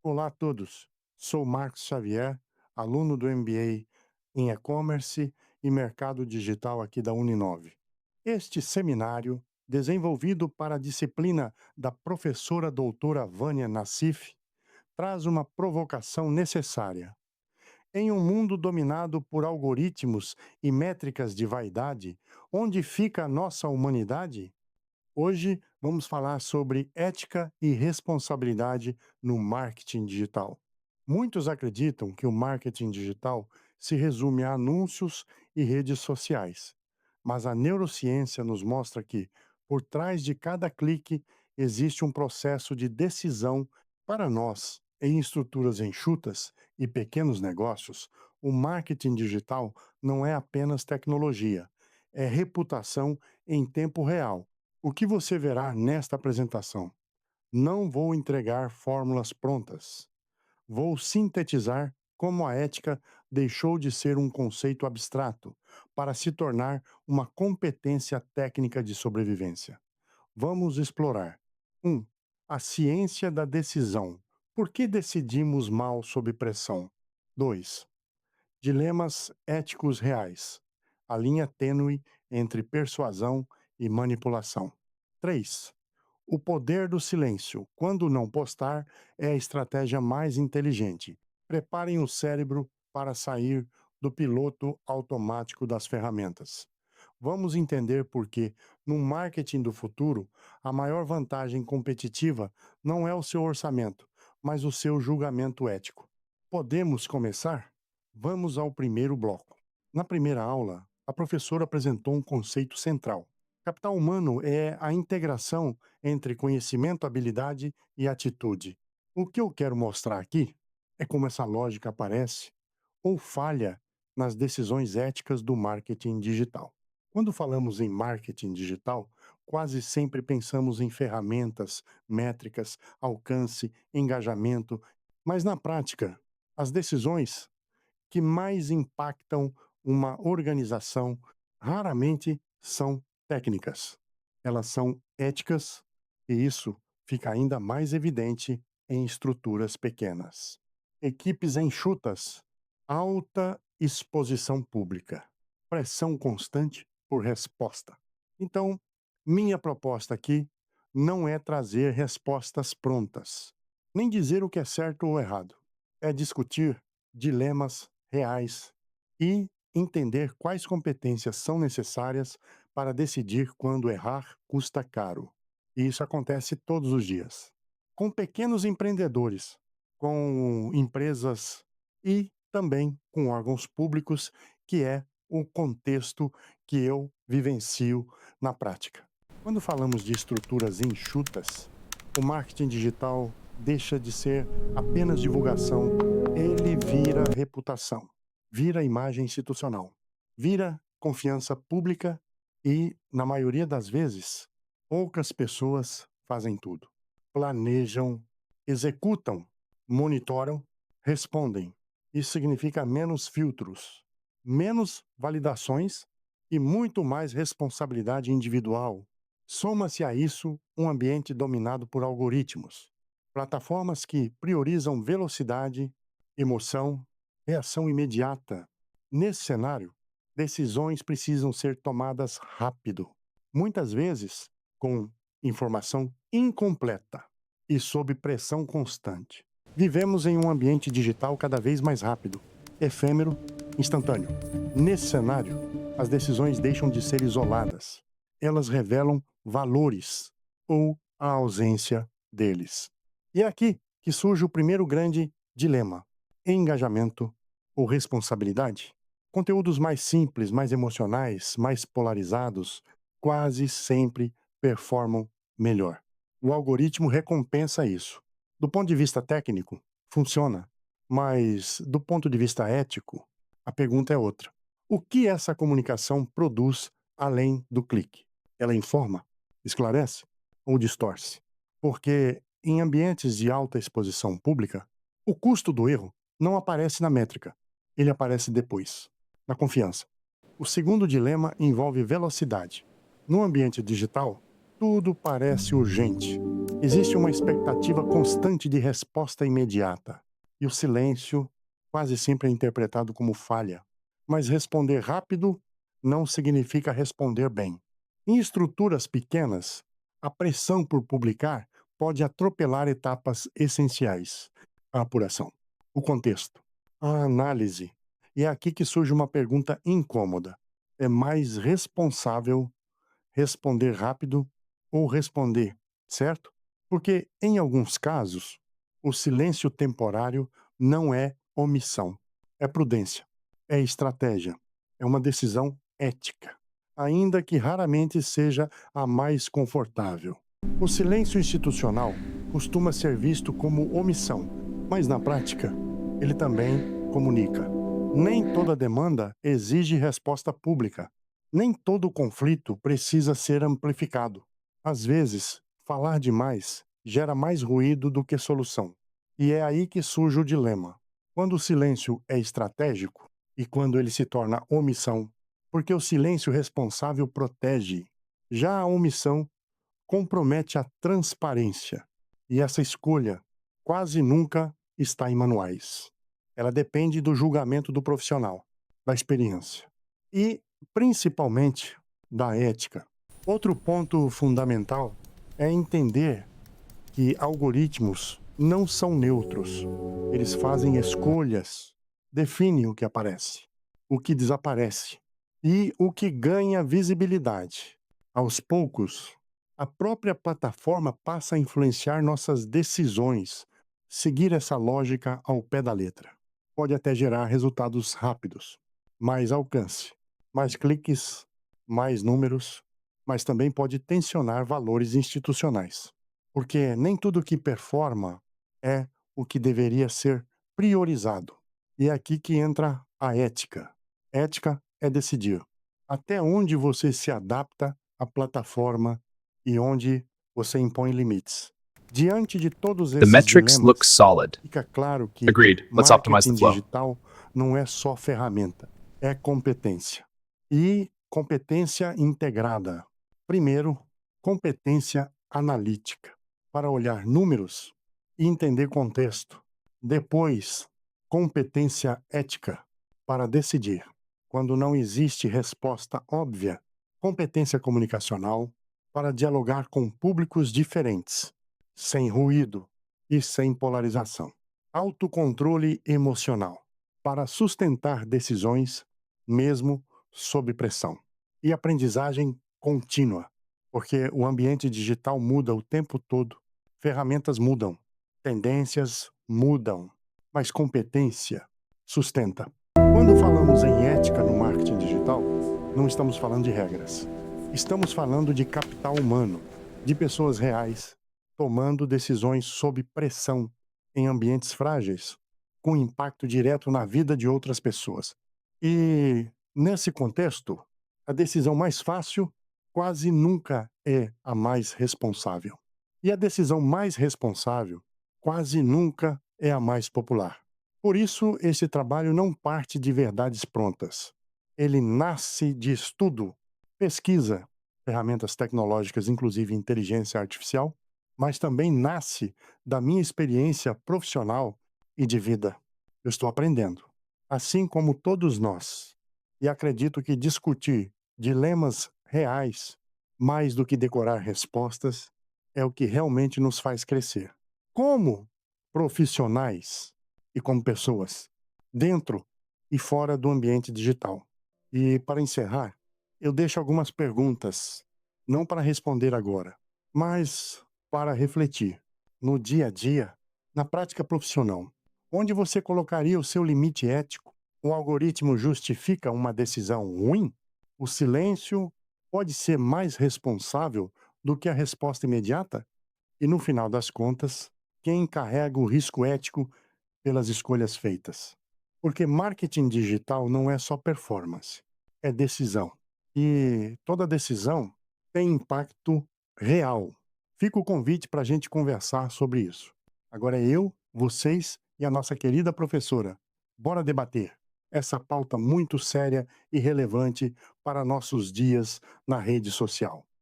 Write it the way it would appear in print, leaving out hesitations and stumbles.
Olá a todos, sou Marcos Xavier, aluno do MBA em E-Commerce e Mercado Digital aqui da Uninove. Este seminário, desenvolvido para a disciplina da professora doutora Vânia Nassif, traz uma provocação necessária. Em um mundo dominado por algoritmos e métricas de vaidade, onde fica a nossa humanidade? Hoje vamos falar sobre ética e responsabilidade no marketing digital. Muitos acreditam que o marketing digital se resume a anúncios e redes sociais, mas a neurociência nos mostra que, por trás de cada clique, existe um processo de decisão. Para nós, em estruturas enxutas e pequenos negócios, o marketing digital não é apenas tecnologia, é reputação em tempo real. O que você verá nesta apresentação? Não vou entregar fórmulas prontas. Vou sintetizar como a ética deixou de ser um conceito abstrato para se tornar uma competência técnica de sobrevivência. Vamos explorar. 1. A ciência da decisão. Por que decidimos mal sob pressão? 2. Dilemas éticos reais. A linha tênue entre persuasão e manipulação. 3. O poder do silêncio. Quando não postar, é a estratégia mais inteligente. Preparem o cérebro para sair do piloto automático das ferramentas. Vamos entender por que, no marketing do futuro, a maior vantagem competitiva não é o seu orçamento, mas o seu julgamento ético. Podemos começar? Vamos ao primeiro bloco. Na primeira aula, a professora apresentou um conceito central. Capital humano é a integração entre conhecimento, habilidade e atitude. O que eu quero mostrar aqui é como essa lógica aparece ou falha nas decisões éticas do marketing digital. Quando falamos em marketing digital, quase sempre pensamos em ferramentas, métricas, alcance, engajamento, mas na prática, as decisões que mais impactam uma organização raramente são técnicas. Elas são éticas e isso fica ainda mais evidente em estruturas pequenas. Equipes enxutas, alta exposição pública, pressão constante por resposta. Então, minha proposta aqui não é trazer respostas prontas, nem dizer o que é certo ou errado. É discutir dilemas reais e entender quais competências são necessárias para decidir quando errar custa caro. E isso acontece todos os dias. Com pequenos empreendedores, com empresas e também com órgãos públicos, que é o contexto que eu vivencio na prática. Quando falamos de estruturas enxutas, o marketing digital deixa de ser apenas divulgação, ele vira reputação, vira imagem institucional, vira confiança pública e, na maioria das vezes, poucas pessoas fazem tudo. Planejam, executam, monitoram, respondem. Isso significa menos filtros, menos validações e muito mais responsabilidade individual. Soma-se a isso um ambiente dominado por algoritmos, plataformas que priorizam velocidade, emoção, reação imediata. Nesse cenário, decisões precisam ser tomadas rápido, muitas vezes com informação incompleta e sob pressão constante. Vivemos em um ambiente digital cada vez mais rápido, efêmero, instantâneo. Nesse cenário, as decisões deixam de ser isoladas. Elas revelam valores ou a ausência deles. E é aqui que surge o primeiro grande dilema: engajamento ou responsabilidade? Conteúdos mais simples, mais emocionais, mais polarizados, quase sempre performam melhor. O algoritmo recompensa isso. Do ponto de vista técnico, funciona, mas do ponto de vista ético, a pergunta é outra. O que essa comunicação produz além do clique? Ela informa, esclarece ou distorce? Porque em ambientes de alta exposição pública, o custo do erro não aparece na métrica, ele aparece depois, na confiança. O segundo dilema envolve velocidade. No ambiente digital, Tudo parece urgente. Existe uma expectativa constante de resposta imediata. E o silêncio quase sempre é interpretado como falha. Mas responder rápido não significa responder bem. Em estruturas pequenas, a pressão por publicar pode atropelar etapas essenciais. A apuração, o contexto, a análise. E é aqui que surge uma pergunta incômoda. É mais responsável responder rápido ou responder, certo? Porque, em alguns casos, o silêncio temporário não é omissão, é prudência, é estratégia, é uma decisão ética, ainda que raramente seja a mais confortável. O silêncio institucional costuma ser visto como omissão, mas na prática, ele também comunica. Nem toda demanda exige resposta pública. Nem todo conflito precisa ser amplificado. Às vezes, falar demais gera mais ruído do que solução. E é aí que surge o dilema. Quando o silêncio é estratégico e quando ele se torna omissão, porque o silêncio responsável protege. Já a omissão compromete a transparência. E essa escolha quase nunca está em manuais. Ela depende do julgamento do profissional, da experiência e, principalmente, da ética. Outro ponto fundamental é entender que algoritmos não são neutros. Eles fazem escolhas, definem o que aparece, o que desaparece e o que ganha visibilidade. Aos poucos, a própria plataforma passa a influenciar nossas decisões. Seguir essa lógica ao pé da letra pode até gerar resultados rápidos, mais alcance, mais cliques, mais números, mas também pode tensionar valores institucionais. Porque nem tudo que performa é o que deveria ser priorizado. E é aqui que entra a ética. Ética é decidir até onde você se adapta à plataforma e onde você impõe limites. Diante de todos The esses metrics look dilemas, solid. fica claro que Agreed. Let's optimize the marketing flow. digital não é só ferramenta, é competência. E competência integrada. Primeiro, competência analítica, para olhar números e entender contexto. Depois, competência ética, para decidir. Quando não existe resposta óbvia, competência comunicacional, para dialogar com públicos diferentes, sem ruído e sem polarização. Autocontrole emocional, para sustentar decisões, mesmo sob pressão. E aprendizagem contínua, porque o ambiente digital muda o tempo todo, ferramentas mudam, tendências mudam, mas competência sustenta. Quando falamos em ética no marketing digital, não estamos falando de regras. Estamos falando de capital humano, de pessoas reais tomando decisões sob pressão em ambientes frágeis, com impacto direto na vida de outras pessoas. E, nesse contexto, a decisão mais fácil quase nunca é a mais responsável. E a decisão mais responsável quase nunca é a mais popular. Por isso, esse trabalho não parte de verdades prontas. Ele nasce de estudo, pesquisa, ferramentas tecnológicas, inclusive inteligência artificial, mas também nasce da minha experiência profissional e de vida. Eu estou aprendendo, assim como todos nós. E acredito que discutir dilemas reais, mais do que decorar respostas, é o que realmente nos faz crescer. Como profissionais e como pessoas, dentro e fora do ambiente digital. E para encerrar, eu deixo algumas perguntas, não para responder agora, mas para refletir. No dia a dia, na prática profissional, onde você colocaria o seu limite ético? O algoritmo justifica uma decisão ruim? O silêncio pode ser mais responsável do que a resposta imediata? E no final das contas, quem carrega o risco ético pelas escolhas feitas? Porque marketing digital não é só performance, é decisão. E toda decisão tem impacto real. Fica o convite para a gente conversar sobre isso. Agora é eu, vocês e a nossa querida professora. Bora debater essa pauta muito séria e relevante para nossos dias na rede social.